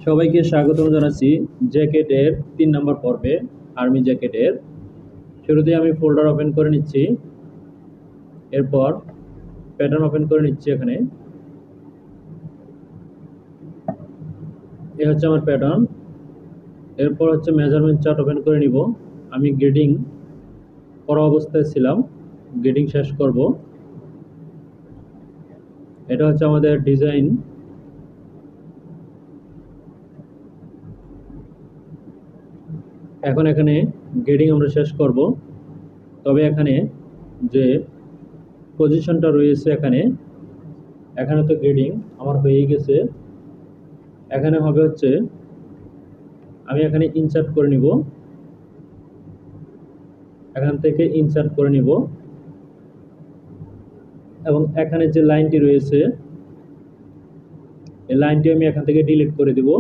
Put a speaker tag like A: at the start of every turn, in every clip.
A: সবাইকে স্বাগতম জানাচ্ছি জ্যাকেটের 3 নম্বর পর্বে আর্মি জ্যাকেটের। শুরুতে আমি ফোল্ডার ওপেন করে নিচ্ছি, এরপর প্যাটার্ন ওপেন করে নিচ্ছি। এখানে এই হচ্ছে আমার প্যাটার্ন। এরপর হচ্ছে মেজারমেন্ট চার্ট ওপেন করে নিব। আমি গ্রেডিং করা অবস্থায় ছিলাম, গ্রেডিং শেষ করব। এটা হচ্ছে আমাদের ডিজাইন। এখন এখানে গ্রেডিং আমরা শেষ করব। তবে এখানে যে পজিশনটা রয়েছে এখানে তো গ্রেডিং আমার হয়ে গেছে। এখানে হবে হচ্ছে আমি এখানে ইনসার্ট করে নিব, এখান থেকে ইনসার্ট করে নিব এবং এখানে যে লাইনটি রয়েছে এই লাইনটি আমি এখান থেকে ডিলিট করে দিব।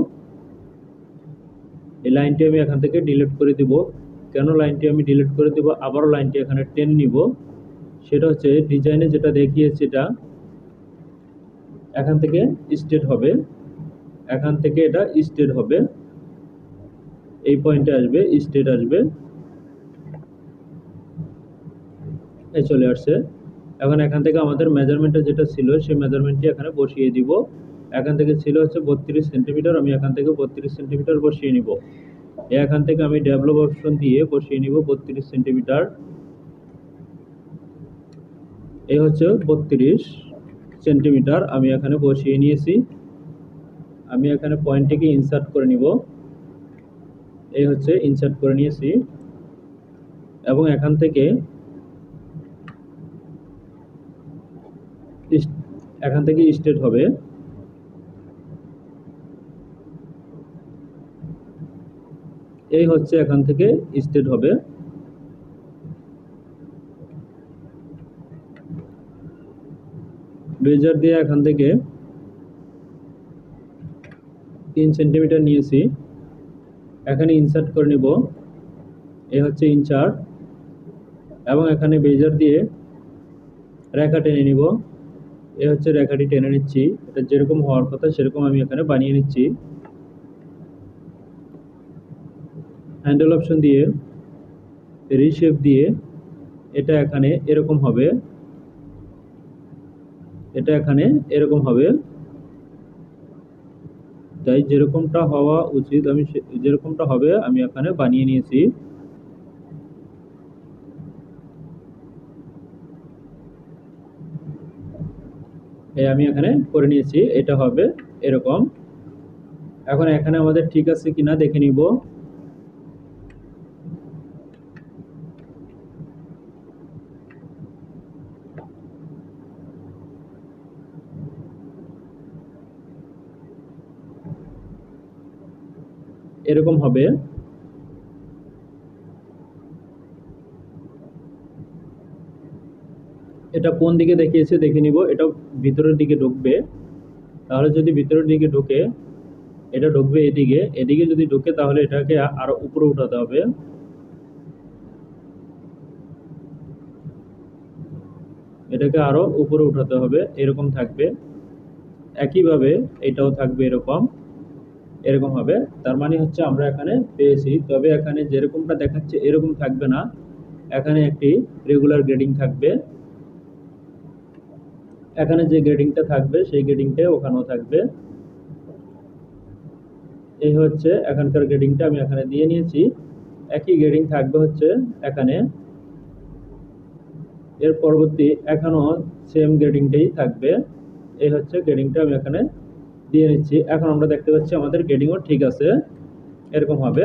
A: এই লাইনটি আমি এখান থেকে ডিলিট করে দিব। কেন লাইনটি আমি ডিলিট করে দিব? আবারও লাইনটি এখানে টেনে নিব। সেটা হচ্ছে ডিজাইনে যেটা দেখিয়েছি এটা এখান থেকে স্ট্রেট হবে, এখান থেকে এটা স্ট্রেট হবে, এই পয়েন্টে আসবে, স্ট্রেট আসবে, এই চলে আসছে। এখন এখান থেকে আমাদের মেজারমেন্টটা যেটা ছিল সেই মেজারমেন্টটি এখানে বসিয়ে দিব। এখান থেকে ছিল হচ্ছে 32 সেন্টিমিটার, আমি এখান থেকে 32 সেন্টিমিটার বসিয়ে নিব। এখান থেকে আমি ডেভেলপ অপশন দিয়ে বসিয়ে নিব 32 সেন্টিমিটার। এই হচ্ছে 32 সেন্টিমিটার আমি এখানে বসিয়ে নিয়েছি। আমি এখানে পয়েন্টটিকে ইনসার্ট করে নিব। এই হচ্ছে ইনসার্ট করে নিয়েছি এবং এখান থেকে স্ট্রেট হবে। এই হচ্ছে এখান থেকে স্ট্রেট হবে। বেজার দিয়ে এখান থেকে 3 সেন্টিমিটার নিয়েছি, এখানে ইনসার্ট করে নিব। এই হচ্ছে ইনসার্ট এবং এখানে বেজার দিয়ে রেখা টেনে নিব। এই হচ্ছে রেখাটি টেনে নিচ্ছি। এটা যেরকম হওয়ার কথা সেরকম আমি এখানে বানিয়ে নিচ্ছি। হ্যান্ডেল অপশন দিয়ে রিশেপ দিয়ে এটা এখানে এরকম হবে, এটা এখানে এরকম হবে। তাই যেরকমটা হওয়া উচিত আমি যেরকমটা হবে আমি এখানে বানিয়ে নিয়েছি। আমি এখানে করে নিয়েছি, এটা হবে এরকম। এখন এখানে আমাদের ঠিক আছে কিনা দেখে নিব। এরকম হবে। এটা কোন দিকে দেখিয়েছে দেখে নিব। এটা ভিতরের দিকে ঢুকবে, তাহলে যদি ভিতরের দিকে ঢুকে এটা ঢুকবে এদিকে, এদিকে যদি ঢুকে তাহলে এটাকে আরো উপরে উঠাতে হবে। এটাকে আরো উপরে উঠাতে হবে, এরকম থাকবে। একইভাবে এটাও থাকবে এরকম, এরকম হবে। তার মানে হচ্ছে আমরা এখানে পেয়েছি। তবে এখানে যেরকমটা দেখাচ্ছে এরকম থাকবে না, এখানে একটি রেগুলার গ্রেডিং থাকবে। এখানে যে গ্রেডিংটা থাকবে সেই গ্রেডিংটা ওখানেও থাকবে। এই হচ্ছে এখানকার গ্রেডিংটা আমি এখানে দিয়ে নিয়েছি। একই গ্রেডিং থাকবে হচ্ছে এখানে। এর পরবর্তী এখানেও সেম গ্রেডিংটাই থাকবে। এই হচ্ছে গ্রেডিংটা আমি এখানে দিয়ে নিচ্ছি। এখন আমরা দেখতে পাচ্ছি আমাদের গ্রেডিংও ঠিক আছে, এরকম হবে,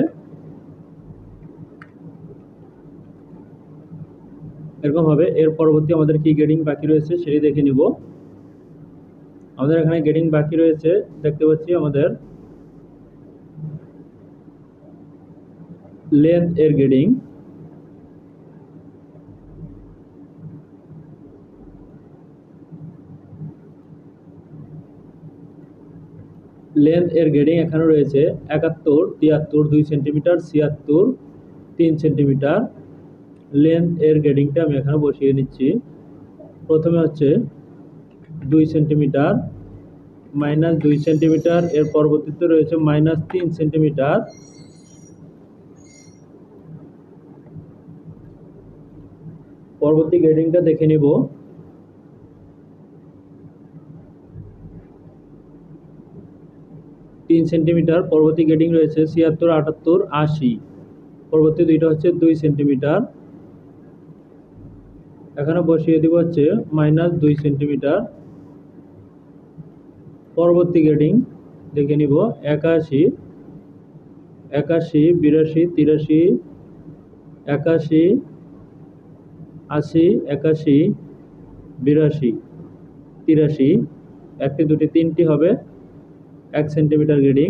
A: এরকম হবে। এর পরবর্তী আমাদের কি গ্রেডিং বাকি রয়েছে সেটি দেখে নিব। আমাদের এখানে গ্রেডিং বাকি রয়েছে, দেখতে পাচ্ছি আমাদের লেন্থ এর গ্রেডিং। লেন্থ এর গ্রেডিং এখানে রয়েছে 71, 73 2 সেন্টিমিটার, 76 3 সেন্টিমিটার। লেন্থ এর গ্রেডিংটা আমি এখানে বসিয়ে নিচ্ছি। প্রথমে হচ্ছে 2 সেন্টিমিটার, -2 সেন্টিমিটার, এর পরবর্তীতে রয়েছে -3 সেন্টিমিটার। পরবর্তী গ্রেডিংটা দেখে নিব। 3 সেন্টিমিটার। পরবর্তী গ্রেডিং রয়েছে 76, 78, 80। পরবর্তী দুইটা হচ্ছে 2 সেন্টিমিটার। এখানে বসিয়ে দিব হচ্ছে -2 সেন্টিমিটার। পরবর্তী গ্রেডিং দেখে নিব 81, 81, 82, 83, 81, 80, 81, 82, 83। একটি, দুটি, তিনটি হবে 1 সেন্টিমিটার গ্রেডিং।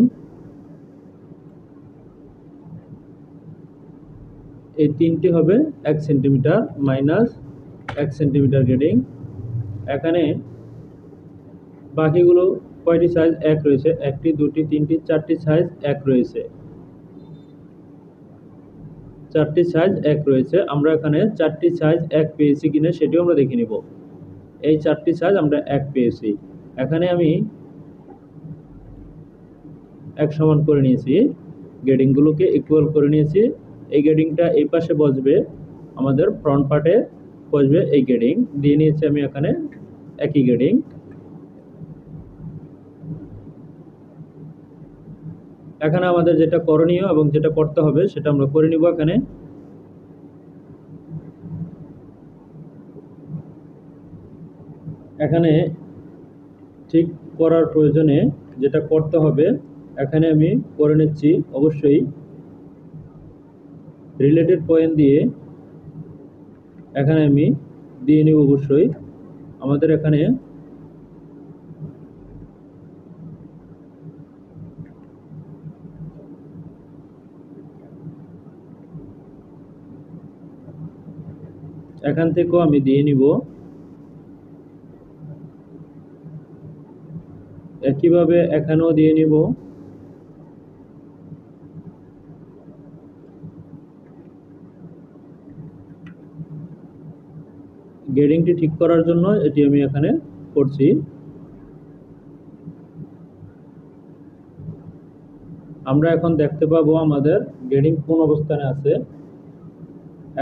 A: এই তিনটি হবে 1 সেন্টিমিটার, -1 সেন্টিমিটার গ্রেডিং। এখানে বাকিগুলো কয়টি সাইজ এক রয়েছে? একটি, দুটি, তিনটি, চারটি সাইজ এক রয়েছে। চারটি সাইজ এক রয়েছে। আমরা এখানে চারটি সাইজ এক পেয়েছি কিনা সেটিও আমরা দেখে নিব। এই চারটি সাইজ আমরা এক পেয়েছি। এখানে আমি এক সমান করে নিয়েছি, গ্রেডিংগুলোকে ইকুয়াল করে নিয়েছি। এই গ্রেডিংটা এই পাশে বসবে, আমাদের ফ্রন্ট পার্টে বসবে এই গ্রেডিং দিয়ে নিয়েছি আমি এখানে একই গ্রেডিং। এখানে আমাদের যেটা করণীয় এবং যেটা করতে হবে সেটা আমরা করে নিব। এখানে ঠিক করার প্রয়োজনে যেটা করতে হবে এখানে আমি করে নিচ্ছি। অবশ্যই রিলেটেড পয়েন্ট দিয়ে এখানে আমি দিয়ে নিব। অবশ্যই আমাদের এখানে এখান থেকেও আমি দিয়ে নিব। একইভাবে এখানেও দিয়ে নিব। গ্রেডিংটি ঠিক করার জন্য এটি আমি এখানে করছি। আমরা এখন দেখতে পাবো আমাদের গ্রেডিং কোন অবস্থানে আছে।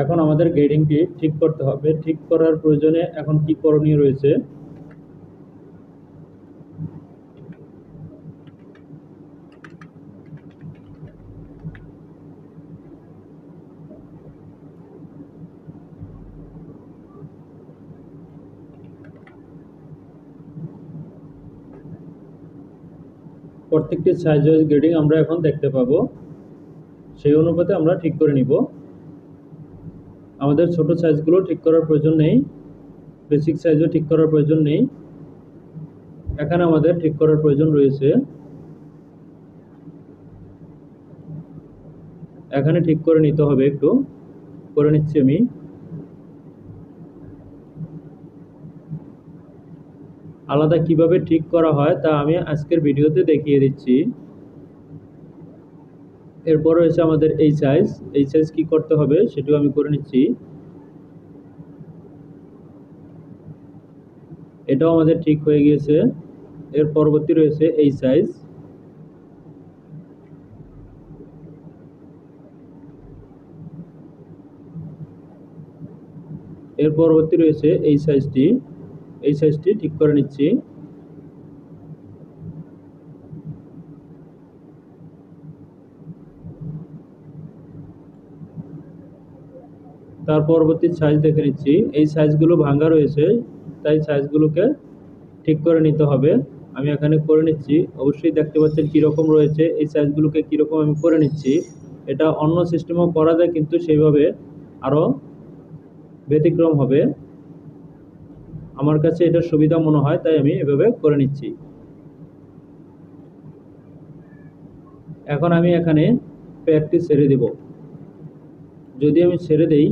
A: এখন আমাদের গ্রেডিংটি ঠিক করতে হবে। ঠিক করার প্রয়োজনে এখন কি করণীয় রয়েছে? প্রত্যেকটি সাইজ ওয়াইজ গ্রেডিং আমরা এখন দেখতে পাবো। সেই অনুপাতে আমরা ঠিক করে নিব। আমাদের ছোট সাইজগুলো ঠিক করার প্রয়োজন নেই, বেসিক সাইজও ঠিক করার প্রয়োজন নেই। এখানে আমাদের ঠিক করার প্রয়োজন রয়েছে। এখানে ঠিক করে নিতে হবে, একটু করে নিচ্ছি আমি। আলাদা কিভাবে ঠিক করা হয় তা আমি আজকের ভিডিওতে দেখিয়ে দিচ্ছি। এরপর রয়েছে আমাদের এই সাইজ। এই সাইজ কি করতে হবে সেটাও আমি করে নিচ্ছি। এটাও আমাদের ঠিক হয়ে গিয়েছে। এর পরবর্তী রয়েছে এই সাইজ। এর পরবর্তী রয়েছে এই সাইজটি। এই সাইজটি ঠিক করে নিচ্ছি। তার পরবর্তী সাইজ দেখে নিচ্ছি। এই সাইজগুলো ভাঙা রয়েছে, তাই সাইজগুলোকে ঠিক করে নিতে হবে। আমি এখানে করে নিচ্ছি। অবশ্যই দেখতে পাচ্ছেন কীরকম রয়েছে। এই সাইজগুলোকে কীরকম আমি করে নিচ্ছি। এটা অন্য সিস্টেমও করা যায়, কিন্তু সেইভাবে আরও ব্যতিক্রম হবে। আমার কাছে এটা সুবিধা মনে হয়, তাই আমি এভাবে করে নিচ্ছি। এখন আমি এখানে প্যাকটি ছেড়ে দেব। যদি আমি ছেড়ে দেই,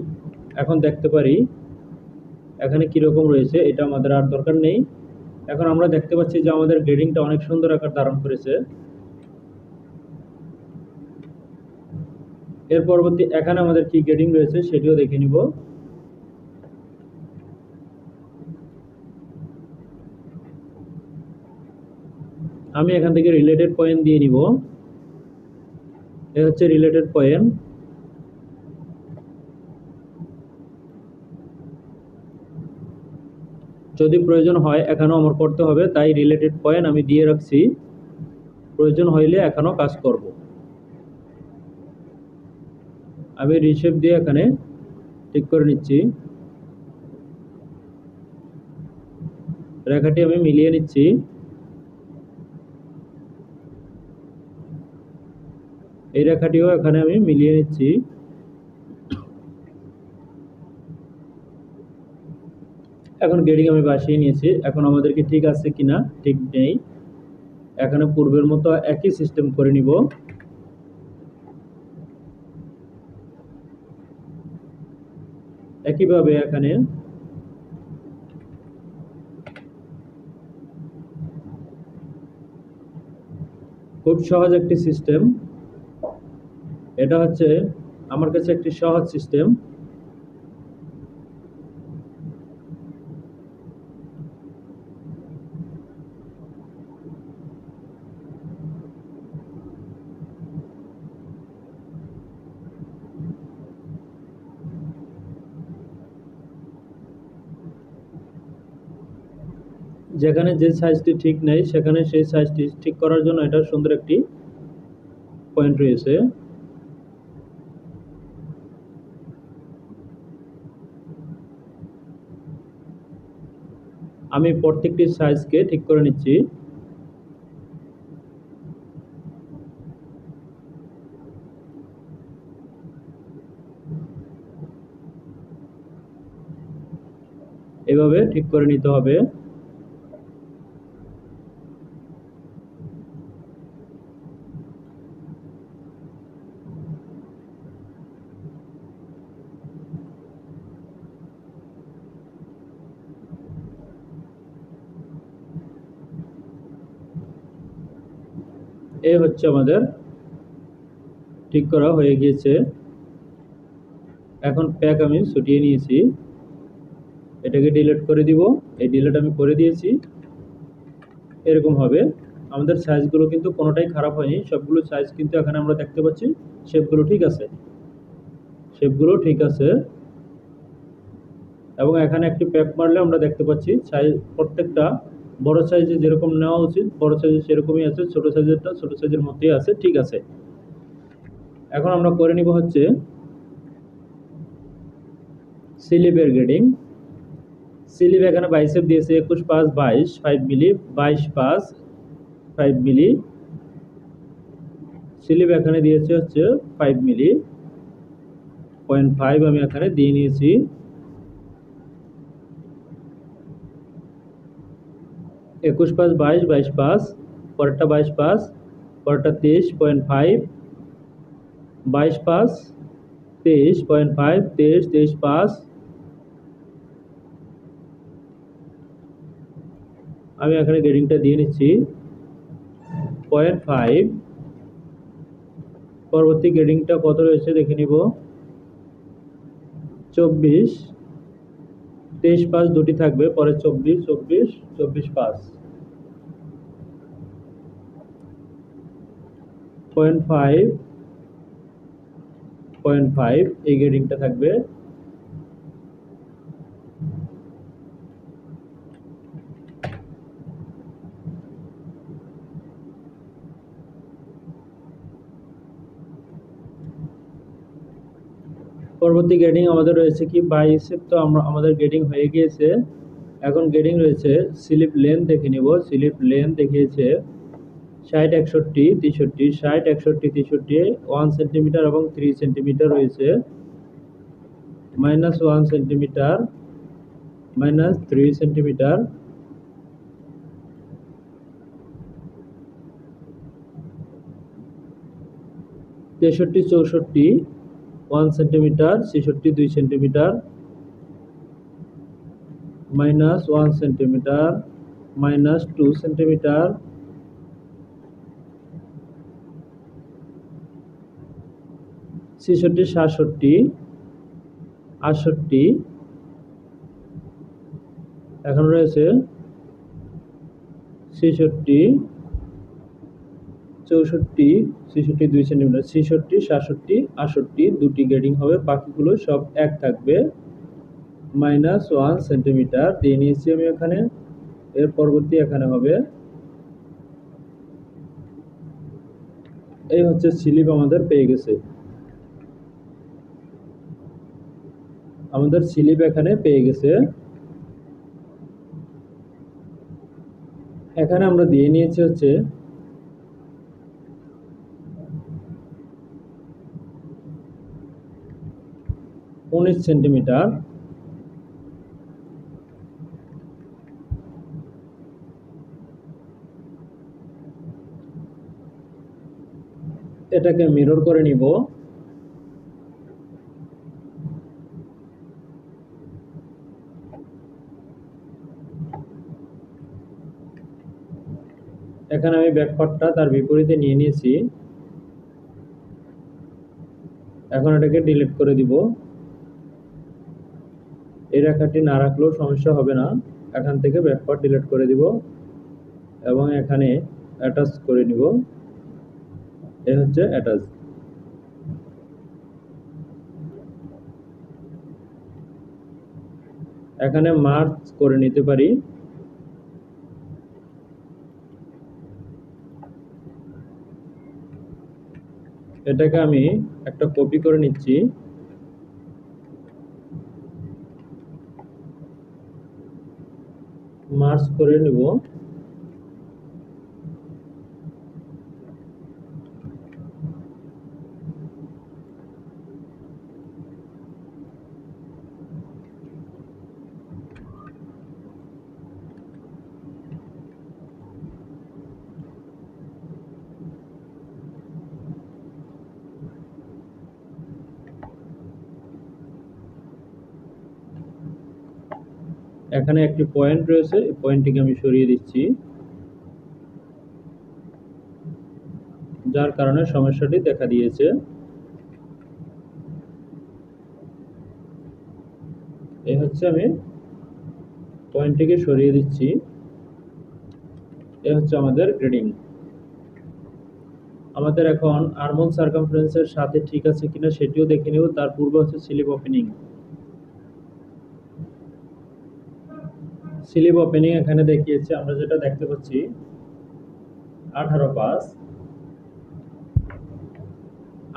A: এখন দেখতে পারি এখানে কীরকম রয়েছে। এটা আমাদের আর দরকার নেই। এখন আমরা দেখতে পাচ্ছি যে আমাদের গ্রেডিংটা অনেক সুন্দর আকার ধারণ করেছে। এর পরবর্তী এখানে আমাদের কি গ্রেডিং রয়েছে সেটিও দেখে নিব। আমি এখান থেকে রিলেটেড পয়েন্ট দিয়ে নিব। এ হচ্ছে রিলেটেড পয়েন্ট। যদি প্রয়োজন হয় এখানেও আমার করতে হবে, তাই রিলেটেড পয়েন্ট আমি দিয়ে রাখছি, প্রয়োজন হইলে এখানেও কাজ করব। আমি রিশেপ দিয়ে এখানে ঠিক করে নিচ্ছি, রেখাটি আমি মিলিয়ে নিচ্ছি। এই রেখাটিও এখানে আমি মিলিয়ে নিচ্ছি। এখন গ্রেডিং আমি বসিয়ে নিয়েছি। এখন আমাদেরকে ঠিক আছে কিনা ঠিক নেই, এখানে পূর্বের মতো একই সিস্টেম করে নিব। একইভাবে এখানে খুব সহজ একটি সিস্টেম, এটা হচ্ছে আমার কাছে একটি সহজ সিস্টেম। যেখানে যে সাইজটি ঠিক নেই সেখানে সেই সাইজটি ঠিক করার জন্য এটা সুন্দর একটি পয়েন্ট রয়েছে। আমি প্রত্যেকটি সাইজকে ঠিক করে নিচ্ছি। এভাবে ঠিক করে নিতে হবে। এই হচ্ছে আমাদের ঠিক করা হয়ে গিয়েছে। এখন প্যাক আমি ছুটিয়ে নিয়েছি, এটাকে ডিলিট করে দিব। এই ডিলিট আমি করে দিয়েছি। এরকম হবে। আমাদের সাইজগুলো কিন্তু কোনোটাই খারাপ হয়নি, সবগুলো সাইজ কিন্তু এখানে আমরা দেখতে পাচ্ছি। শেপগুলো ঠিক আছে, শেপগুলো ঠিক আছে। এবং এখানে একটি প্যাক মারলে আমরা দেখতে পাচ্ছি সাইজ প্রত্যেকটা বড় সাইজে যেরকম নেওয়া উচিত বড় সাইজে সেরকমই আছে, ছোট সাইজেরটা ছোট সাইজের মধ্যেই আছে, ঠিক আছে। এখন আমরা করে নিব হচ্ছে স্লিপের গ্রেডিং। স্লিপ এখানে বাইসেপ দিয়েছে 21/5 5 মিলি, 22/5 5 মিলি। স্লিপ এখানে দিয়েছে হচ্ছে 5 মিলি, 0.5 আমি এখানে দিয়ে নিয়েছি। 21/5 22/5, পরেরটা 22/5, পরেরটা 23.5, 22/5 23.5 23 23/5। আমি এখানে গ্রেডিংটা দিয়ে নিচ্ছি 0.5। পরবর্তী গ্রেডিংটা কত রয়েছে দেখে নিব। 24 23/5 দুটি থাকবে, পরে 24 24 24/5। 0.5 0.5 এই গ্রেডিংটা থাকবে। পরবর্তী গ্রেডিং আমাদের রয়েছে কি বাইসেপ, তো আমাদের গ্রেডিং হয়ে গিয়েছে। এখন গ্রেডিং রয়েছে স্লিপ লেন্থ দেখে নিব। স্লিপ লেন্থ দেখিয়েছে 60 61 63, 60 61 63 1 সেন্টিমিটার এবং 3 সেন্টিমিটার রয়েছে। -1 সেন্টিমিটার, -3 সেন্টিমিটার। তেষট্টি 64 1 সেন্টিমিটার, 66 2 সেন্টিমিটার, -1 সেন্টিমিটার, -2 সেন্টিমিটার, 66 67 68। এখন রয়েছে 66 64, 66 2 সেন্টিমিটার, 66, 67, 68 দুটি গ্রেডিং হবে, বাকিগুলো সব এক থাকবে। -1 সেন্টিমিটার দিয়ে নিয়েছি আমি এখানে। এর পরবর্তী এখানে হবে, এই হচ্ছে স্লিপ আমাদের পেয়ে গেছে। আমাদের স্লিপ এখানে পেয়ে গেছে। এখানে আমরা দিয়ে নিয়েছি হচ্ছে 19 সেন্টিমিটার। এটাকে মিরর করে নিব। এখানে আমি ব্যাকপার্টটা তার বিপরীতে নিয়ে নিয়েছি। এখন এটাকে ডিলিট করে দিব। এই রেখাটি না রাখলেও সমস্যা হবে না। এখান থেকে ব্যাকপার্ট ডিলিট করে দিব এবং এখানে অ্যাটাচ করে নিব। এই হচ্ছে অ্যাটাচ। এখানে মার্জ করে নিতে পারি। এটাকে আমি একটা কপি করে নিচ্ছি। মার্জ করে নিব। এখানে একটি পয়েন্ট রয়েছে, এই পয়েন্টটিকে আমি সরিয়ে দিচ্ছি, যার কারণে সমস্যাটি দেখা দিয়েছে। এই হচ্ছে, আমি পয়েন্টটিকে সরিয়ে দিচ্ছি। এই হচ্ছে আমাদের গ্রেডিং। আমাদের এখন আর্মহোল সার্কামফারেন্সের সাথে ঠিক আছে কিনা সেটিও দেখে নেব। তার পূর্বে হচ্ছে স্লিপ ওপেনিং। স্লিপ ওপেনিং এখানে দেখিয়েছে, আমরা যেটা দেখতে পাচ্ছি 18 5,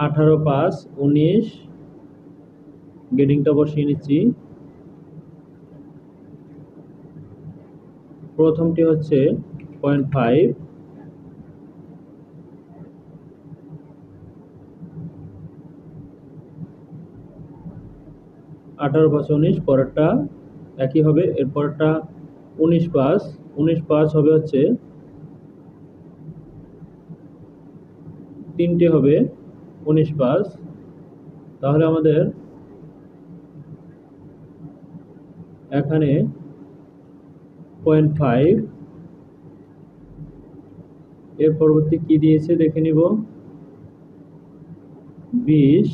A: 18 5, 19 গ্রেডিংটা বসিয়ে নিচ্ছি। প্রথমটি হচ্ছে 0.5, আঠারো 5 19, পরেরটা একই হবে। এর পরেরটা 19 5, 19 5 হবে হচ্ছে, তিনটে হবে 19 5। তাহলে আমাদের এখানে 0.5, এর পরবর্তী কি দিয়েছে দেখে নিব। 20,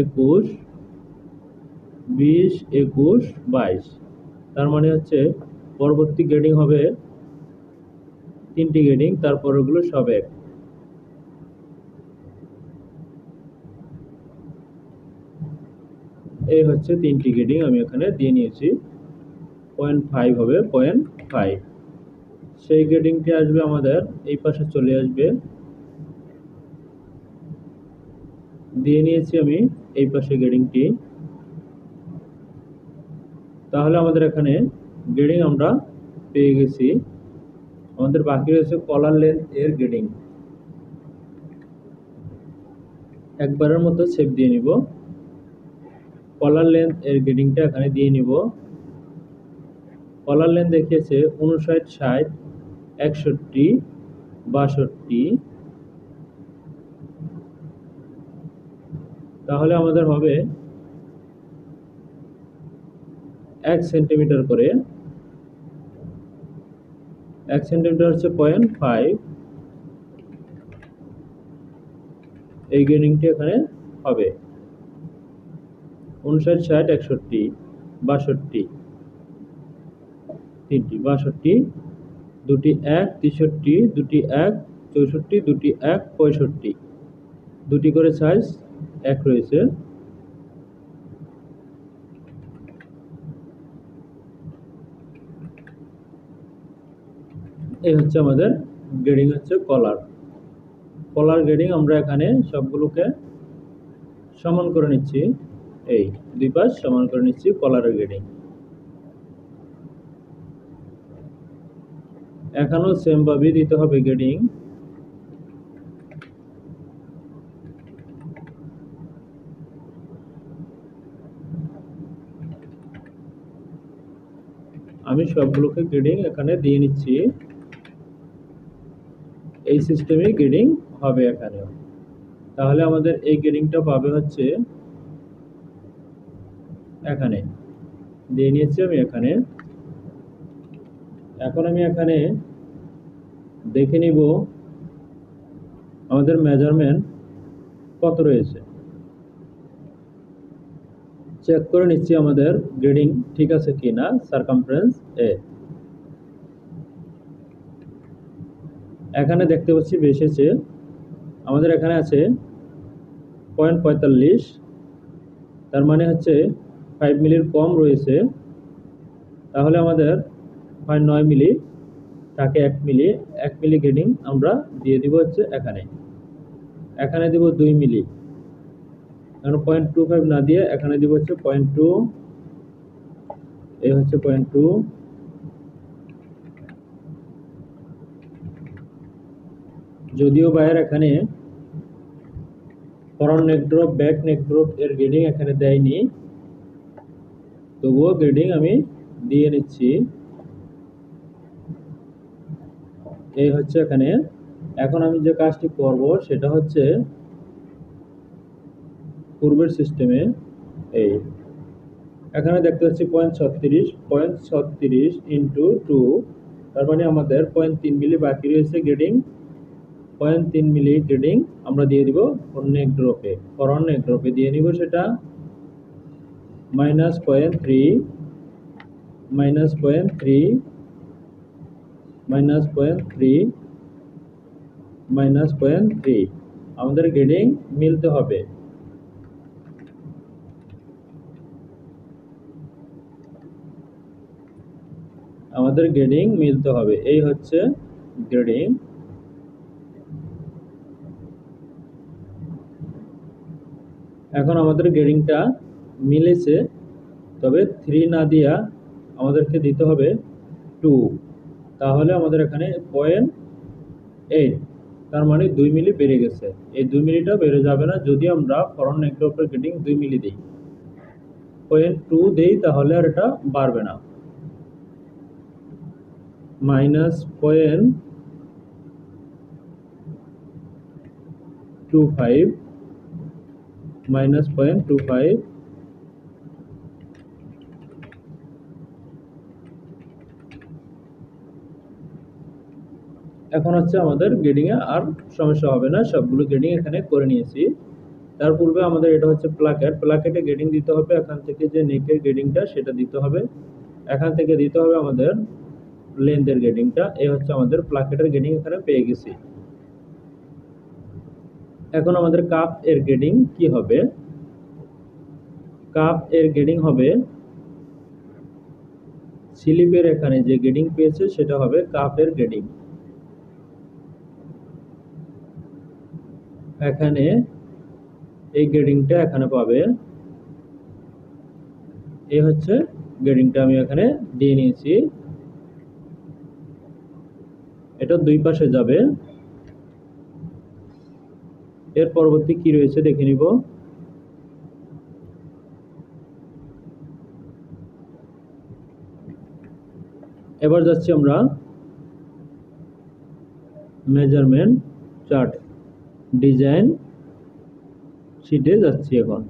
A: 21, 20, 21, 22। তার মানে হচ্ছে পরবর্তী গ্রেডিং হবে তিনটি গ্রেডিং, তারপর ওগুলো সব এক। এই হচ্ছে তিনটি গ্রেডিং আমি এখানে দিয়ে নিয়েছি। 0.5 হবে 0.5। সেই গ্রেডিংটি আসবে আমাদের এই পাশে চলে আসবে। দিয়ে নিয়েছি আমি এই পাশে গ্রেডিংটি। তাহলে আমাদের এখানে গ্রেডিং আমরা পেয়ে গেছি। আমাদের বাকি রয়েছে কলার লেন্থ এর গ্রেডিং। একবারের মতো সেভ দিয়ে নিব। কলার লেন্থ এর গ্রেডিংটা এখানে দিয়ে নিব। কলার লেন্থ দেখিয়েছে 59, 60, 61, 62। তাহলে আমাদের হবে 1 সেন্টিমিটার করে। 1 সেন্টিমিটার হচ্ছে 0.5। এই গ্রেডিংটি এখানে হবে 59, 60, 61, 62, তিনটি 62, দুটি 1, 63, দুটি 1, 64, দুটি 1 65, দুটি করে সাইজ 1 রয়েছে। এই হচ্ছে আমাদের গ্রেডিং হচ্ছে কলার গ্রেডিং আমরা এখানে সবগুলোকে সমান করে নিচ্ছি, এই দুই পাশ সমান করে নিচ্ছি কলারের গ্রেডিং। এখানেও সেম ভাবে দিতে হবে গ্রেডিং। আমি সবগুলোকে গ্রেডিং এখানে দিয়ে নিচ্ছি, এই সিস্টেমে গ্রেডিং হবে এখানেও। তাহলে আমাদের এই গ্রেডিংটা পাবে হচ্ছে এখানে দিয়ে নিয়েছি আমি এখানে। এখন আমি এখানে দেখে নিব আমাদের মেজারমেন্ট কত রয়েছে, চেক করে নিচ্ছি আমাদের গ্রেডিং ঠিক আছে কিনা। সারকামফারেন্স এ এখানে দেখতে পাচ্ছি বেশিছে, আমাদের এখানে আছে 0.45, তার মানে হচ্ছে 5 মিলির কম রয়েছে। তাহলে আমাদের 9 মিলি তাকে 1 মিলি গ্রেডিং আমরা দিয়ে দিব হচ্ছে এখানে দিব 2 মিলি, কারণ 0.25 না দিয়ে এখানে দিব হচ্ছে 0.2, এই হচ্ছে 0.2। যদিও বাইরে এখানে front neck drop back neck drop এর গ্রেডিং এখানে দেয়নি, তবুও গ্রেডিং আমি দিয়ে নিচ্ছি। এই হচ্ছে এখানে। এখন আমি যে কাজটি করব সেটা হচ্ছে পূর্বের সিস্টেমে এই এখানে দেখতে পাচ্ছি 0.36 ইন্টু 2, তার মানে আমাদের 0.3 মিলি বাকি রয়েছে গ্রেডিং। 0.3 মিলি গ্রেডিং আমরা দিয়ে দিব ফরন্ট নেক ড্রপে দিয়ে নিব সেটা -0.3 -0.3 আমাদের গ্রেডিং মিলতে হবে। এই হচ্ছে গ্রেডিং। এখন আমাদের গ্রেডিংটা মিলেছে, তবে 3 না দিয়া আমাদেরকে দিতে হবে 2, তাহলে আমাদের এখানে 0.8, তার মানে 2 মিলি বেড়ে গেছে। এই 2 মিলিটা বেড়ে যাবে না যদি আমরা ফরন্ট নেক ড্রপের গ্রেডিং 2 মিলি দিই। 0.2 দেই তাহলে আর এটা বাড়বে না। -0.25 এখন হচ্ছে আমাদের গ্রেডিং এ আর সমস্যা হবে না, সবগুলো গ্রেডিং এখানে করে নিয়েছি। তার পূর্বে আমাদের এটা হচ্ছে প্লাকেটে গ্রেডিং দিতে হবে। এখান থেকে যে নেকের গ্রেডিংটা সেটা দিতে হবে, এখান থেকে দিতে হবে আমাদের লেন্থের গ্রেডিংটা। এই হচ্ছে আমাদের প্লাকেটের গ্রেডিং এখানে পেয়ে গেছি। এখন আমাদের কাপ এর গ্রেডিং কি হবে? কাপ এর গ্রেডিং হবে স্লিপের এখানে যে গ্রেডিং পেয়েছে সেটা হবে কাপের গ্রেডিং। এখানে এই গ্রেডিংটা এখানে পাবে। এই হচ্ছে গ্রেডিংটা আমি এখানে দিয়ে নিয়েছি, এটা দুই পাশে যাবে। এর পরবর্তী কি রয়েছে দেখে নিব। এবার যাচ্ছি আমরা মেজারমেন্ট চার্ট ডিজাইন শিটে যাচ্ছি। এখন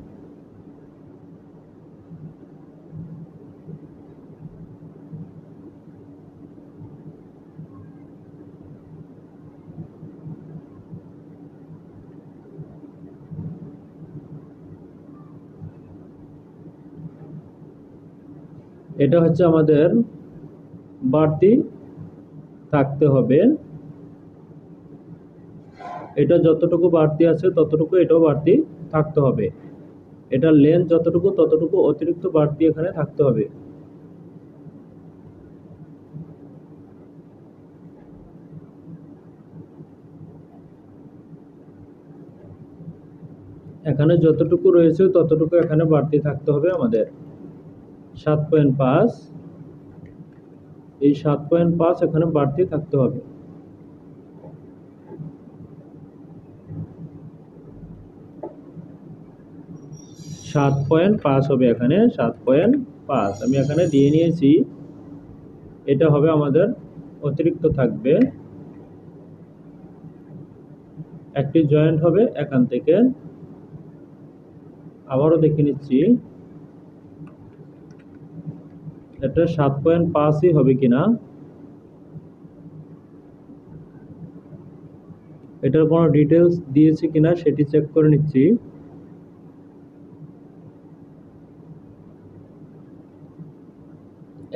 A: এটা হচ্ছে আমাদের বাড়তি থাকতে হবে এটা যতটুকু বাড়তি আছে ততটুকু এটাও বাড়তি থাকতে হবে। এটা লেন্থ যতটুকু ততটুকু অতিরিক্ত বাড়তি এখানে থাকতে হবে। এখানে যতটুকু রয়েছে ততটুকু এখানে বাড়তি থাকতে হবে আমাদের। 7.5, এই 7.5 এখানে বাড়তি থাকতে হবে। সাত পয়েন্ট পাঁচ হবে এখানে, 7.5 আমি এখানে দিয়ে নিয়েছি। এটা হবে আমাদের অতিরিক্ত থাকবে। একটি জয়েন্ট হবে এখান থেকে, আবারও দেখে নিচ্ছি এটা 7.5ই হবে কিনা। এটার কোনো ডিটেলস দিয়েছি কিনা সেটি চেক করে নিচ্ছি।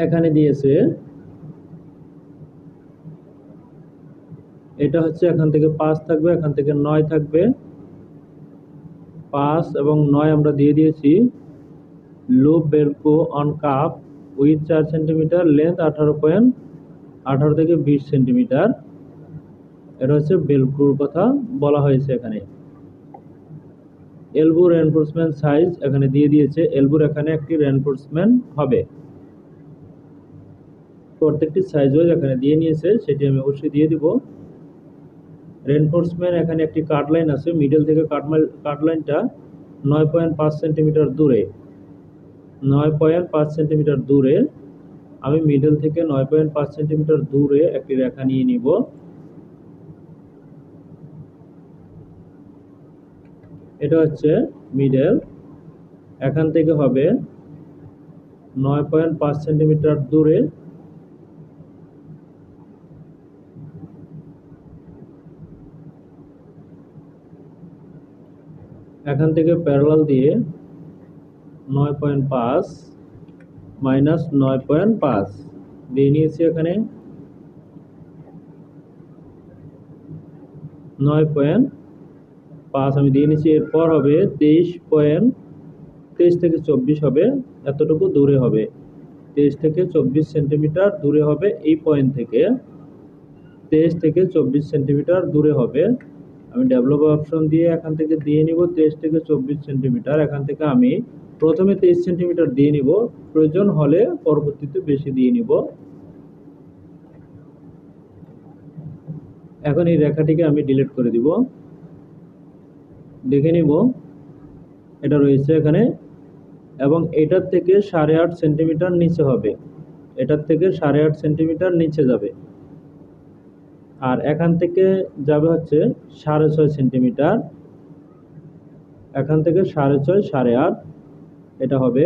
A: এখানে দিয়েছে, এটা হচ্ছে এখান থেকে 5 থাকবে, এখান থেকে 9 থাকবে। 5 এবং 9 আমরা দিয়ে দিয়েছি। লুপ বেলকো on cup with 4 centimetre, length 18 থেকে 20 সেন্টিমিটার। এটা হচ্ছে বেলক্রুর কথা বলা হয়েছে এখানে। এলবো রেনফোর্সমেন্ট সাইজ এখানে দিয়ে দিয়েছে। এলবোর এখানে একটি রেনফোর্সমেন্ট হবে, প্রত্যেকটি সাইজ ওয়াইজ এখানে দিয়ে নিয়েছে, সেটি আমি অবশ্যই দিয়ে দিব। রেনফোর্সমেন্ট এখানে একটি কাট লাইন আছে, মিডল থেকে কাট লাইনটা 9.5 সেন্টিমিটার দূরে। 9.5 সেন্টিমিটার দূরে আমি মিডল থেকে 9.5 সেন্টিমিটার দূরে একটি রেখা নিয়ে নিব। এটা হচ্ছে মিডল, এখান থেকে হবে 9.5 সেন্টিমিটার দূরে এখান থেকে প্যারালাল দিয়ে 9.5 মাইনাস 9.5 দিয়ে নিয়েছি। এখানে 9.5 আমি দিয়ে নিয়েছি। এরপর হবে 23 থেকে 24 হবে, এতটুকু দূরে হবে। 23 থেকে 24 সেন্টিমিটার দূরে হবে এই পয়েন্ট থেকে। 23 থেকে 24 সেন্টিমিটার দূরে হবে। আমি ডেভেলপ অপশন দিয়ে এখান থেকে দিয়ে নিব 23 থেকে 24 সেন্টিমিটার। এখান থেকে আমি প্রথমে 23 সেন্টিমিটার দিয়ে নিব, প্রয়োজন হলে পরবর্তীতে বেশি দিয়ে নিব। এখন এই রেখাটিকে আমি ডিলিট করে দিব। দেখে নিব এটা রয়েছে এখানে, এবং এটার থেকে 8.5 সেন্টিমিটার নিচে হবে। এটার থেকে 8.5 সেন্টিমিটার নিচে যাবে। আর এখান থেকে যাবে হচ্ছে 6.5 সেন্টিমিটার। এখান থেকে 6.5 8.5 এটা হবে।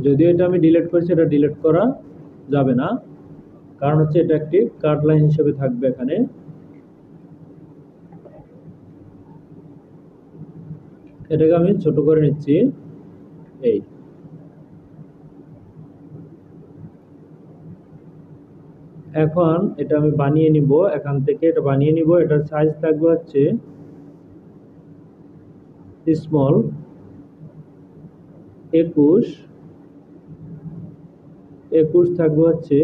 A: যদিও এটা আমি ডিলিট করেছি, এটা ডিলিট করা যাবে না, কারণ হচ্ছে এটা একটি কাট লাইন হিসেবে থাকবে এখানে। এটাকে আমি ছোট করে নিচ্ছি। এই এখন এটা আমি বানিয়ে নিব, এখান থেকে এটা বানিয়ে নিব। এটার সাইজ থাকবে হচ্ছে স্মল 21 থাকবে হচ্ছে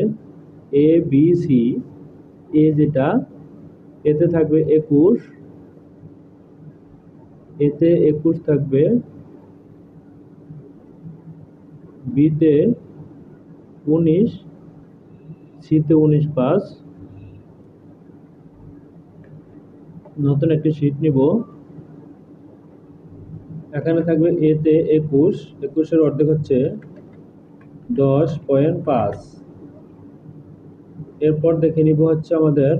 A: এ বি সি। এ যেটা, এতে থাকবে 21, এতে 21 থাকবে, বিতে 19, সিতে 19.5। নতুন একটি শীট নিব। এখানে থাকবে এতে 21 অর্ধেক হচ্ছে 10.5। এরপর দেখে নিব হচ্ছে আমাদের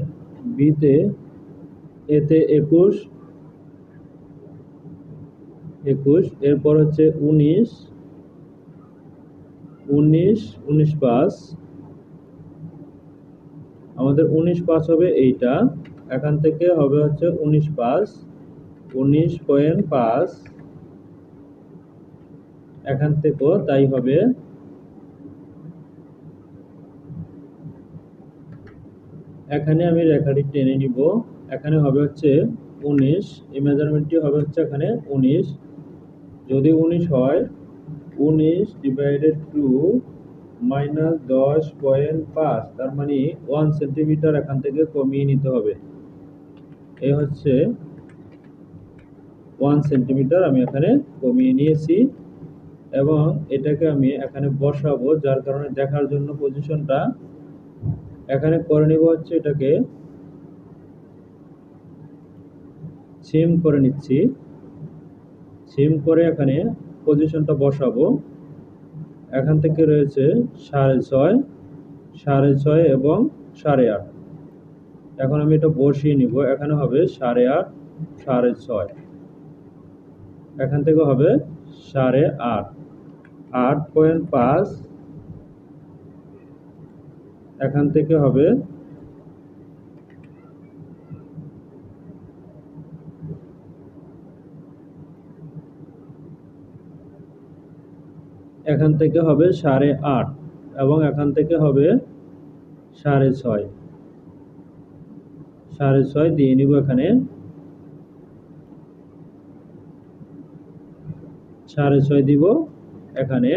A: বিতে, এতে 21, এরপর হচ্ছে 19, 19.5। আমাদের 19.5 হবে এইটা। এখান থেকে হবে হচ্ছে 19.5, 19.5। এখান থেকেও তাই হবে। এখানে আমি রেখাটি টেনে নিব, এখানে হবে হচ্ছে 19, এই মেজারমেন্টটি হবে হচ্ছে এখানে 19। যদি 19 হয়, 19 ডিভাইডেড টু -10.5, তার মানে 1 সেন্টিমিটার এখান থেকে কমিয়ে নিতে হবে। এই হচ্ছে 1 সেন্টিমিটার আমি এখানে কমিয়ে নিয়েছি এবং এটাকে আমি এখানে বসাবো, যার কারণে দেখার জন্য পজিশনটা এখানে করে নিব হচ্ছে এটাকে সিম করে নিচ্ছি। সিম করে এখানে পজিশনটা বসাবো। এখান থেকে রয়েছে 6.5, 6.5 এবং 8.5। এখন আমি এটা বসিয়ে নিব, এখানে হবে 8.5, 6.5, এখান থেকে হবে 8.5, 8.5, এখান থেকে হবে এখান থেকে হবে 8.5 এবং এখান থেকে হবে 6.5, 6.5 দিয়ে নিব। এখানে 6.5 দিব, এখানে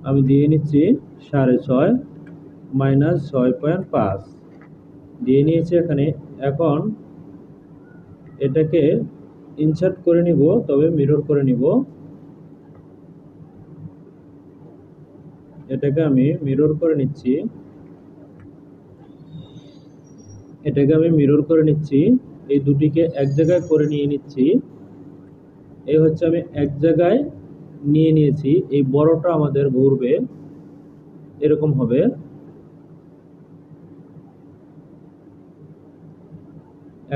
A: আমি দিয়ে নিচ্ছি 6.5 মাইনাস 6.5 দিয়ে নিয়েছি এখানে। এখন এটাকে ইনসার্ট করে নিব, তবে মিরর করে নিব। এটাকে আমি মিরর করে নিচ্ছি, এই দুটিকে এক জায়গায় করে নিয়ে নিচ্ছি। এই হচ্ছে আমি এক জায়গায় নিয়ে নিয়েছি, এই বড়টা আমাদের ঘুরবে, এরকম হবে।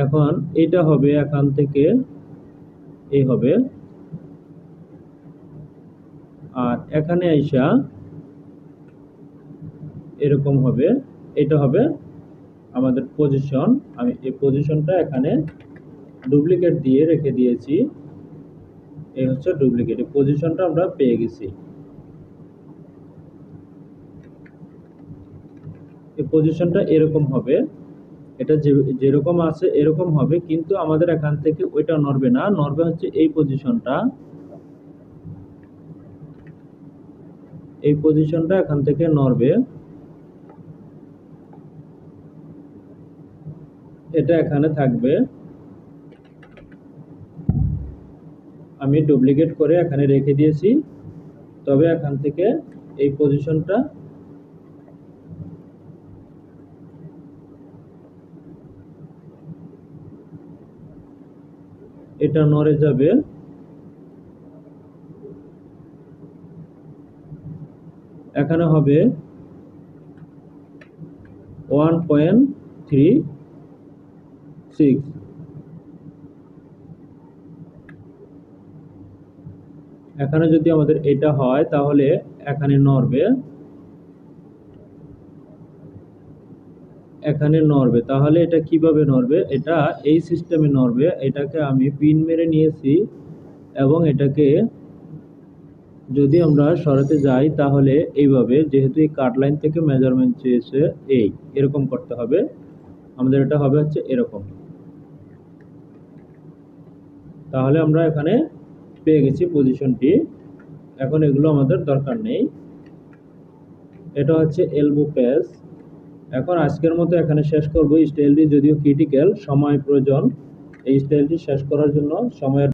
A: এখন এটা হবে এখান থেকে এই হবে, আর এখানে আইসা এরকম হবে। এটা হবে আমাদের পজিশন। আমি এই পজিশনটা এখানে ডুপ্লিকেট দিয়ে রেখে দিয়েছি। এই হচ্ছে ডুপ্লিকেট, এই পজিশনটা আমরা পেয়ে গেছি। এই পজিশনটা এরকম হবে, এটা যেরকম আছে এরকম হবে, কিন্তু আমাদের এখান থেকে ওইটা নড়বে না, নড়বে হচ্ছে এই পজিশনটা। এই পজিশনটা এখান থেকে নড়বে, এটা এখানে থাকবে। আমি ডুপ্লিকেট করে এখানে রেখে দিয়েছি, তবে এখান থেকে এই পজিশনটা এটা নড়ে যাবে। এখানে হবে 1.36। এখানে যদি আমাদের এটা হয় তাহলে এখানে নড়বে, এখানে নড়বে। তাহলে এটা কিভাবে নড়বে? এটা এই সিস্টেমে নড়বে। এটাকে আমি পিন মেরে নিয়েছি এবং এটাকে যদি আমরা সরাতে যাই তাহলে এইভাবে, যেহেতু এই কাট লাইন থেকে মেজারমেন্ট চেয়েছে, এরকম করতে হবে আমাদের। এটা হবে হচ্ছে এরকম। তাহলে আমরা এখানে পেয়ে গেছি পজিশনটি। এখন এগুলো আমাদের দরকার নেই। এটা হচ্ছে এলবো পেজ। এখন আজকের মতো এখানে শেষ করব। স্টাইলটি যদিও ক্রিটিক্যাল, সময় প্রয়োজন এই স্টাইলটি শেষ করার জন্য। সময়ের